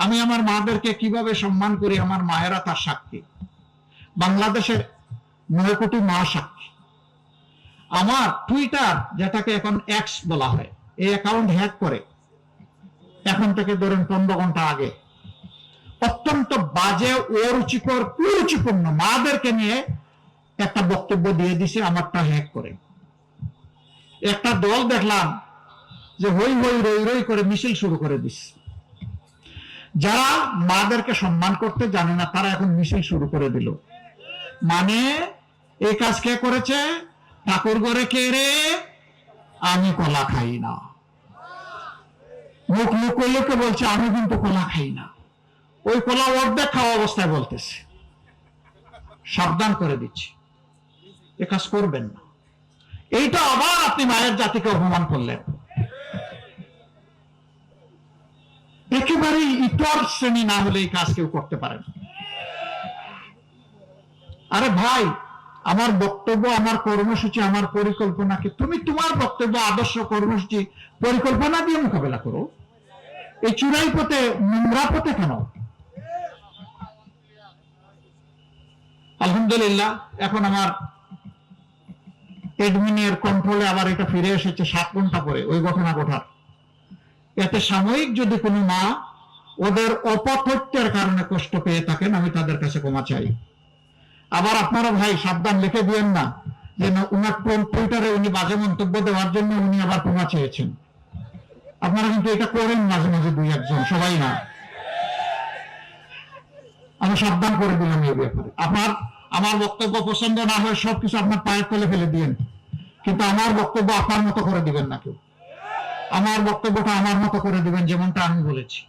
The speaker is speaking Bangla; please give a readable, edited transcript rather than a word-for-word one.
আমি আমার মাদেরকে কিভাবে সম্মান করি, আমার মায়েরা তার সাক্ষী। বাংলাদেশের 9 কোটি মা সাক্ষী। আমার টুইটার, যেটাকে এখন এক্স বলা হয়, এই অ্যাকাউন্ট হ্যাক করে এখন থেকে ধরেন 15 ঘন্টা আগে অত্যন্ত বাজে, অরুচিকর, কুরুচিপূর্ণ মাদেরকে নিয়ে একটা বক্তব্য দিয়ে দিছে আমারটা হ্যাক করে। একটা দল দেখলাম যে হই হই রই রই করে মিছিল শুরু করে দিচ্ছে। যারা মাদেরকে সম্মান করতে জানে না তারা এখন মিছিল শুরু করে দিল। মানে এই কাজ কে করেছে? ঠাকুর ঘরে কে রে? আমি কলা খাই না। মুখ লুকে বলছে আমি কিন্তু কলা খাই না। ওই কলা অর্ধেক খাওয়া অবস্থায় বলতেছে। সাবধান করে দিচ্ছি, এ কাজ করবেন না। এইটা আবার আপনি মায়ের জাতিকে অপমান করলেন। একেবারেই ইতর শ্রেণী না হলে এই কাজ কেউ করতে পারে না। আরে ভাই, আমার বক্তব্য, আমার কর্মসূচি, আমার পরিকল্পনাকে তুমি তোমার বক্তব্য, আদর্শ, কর্মসূচি, পরিকল্পনা দিয়ে মোকাবেলা করো। এই চূড়াই পথে, নোংরা পথে কেন? আলহামদুলিল্লাহ এখন আমার এডমিনের কন্ট্রোলে আবার এটা ফিরে এসেছে 7 ঘন্টা পরে ওই ঘটনা ঘটার। এতে সাময়িক যদি কোনো মা ওদের অপতথ্যের কারণে কষ্ট পেয়ে থাকেন, আমি তাদের কাছে ক্ষমা চাই। আবার আপনারা ভাই সাবধান, লিখে দিয়েন না যে উনার টুইটারে উনি বাজে মন্তব্য দেওয়ার জন্য উনি আবার ক্ষমা চেয়েছেন। আপনারা কিন্তু এটা করেন মাঝে মাঝে, 2-1 জন, সবাই না। আমি সাবধান করে দিলাম এই ব্যাপারে। আমার বক্তব্য পছন্দ না হয় সবকিছু আপনার পায়ের তলে ফেলে দিয়েন, কিন্তু আমার বক্তব্য আপনার মতো করে দিবেন না কেউ। আমার বক্তব্যটা আমার মতো করে দিবেন, যেমনটা আমি বলেছি।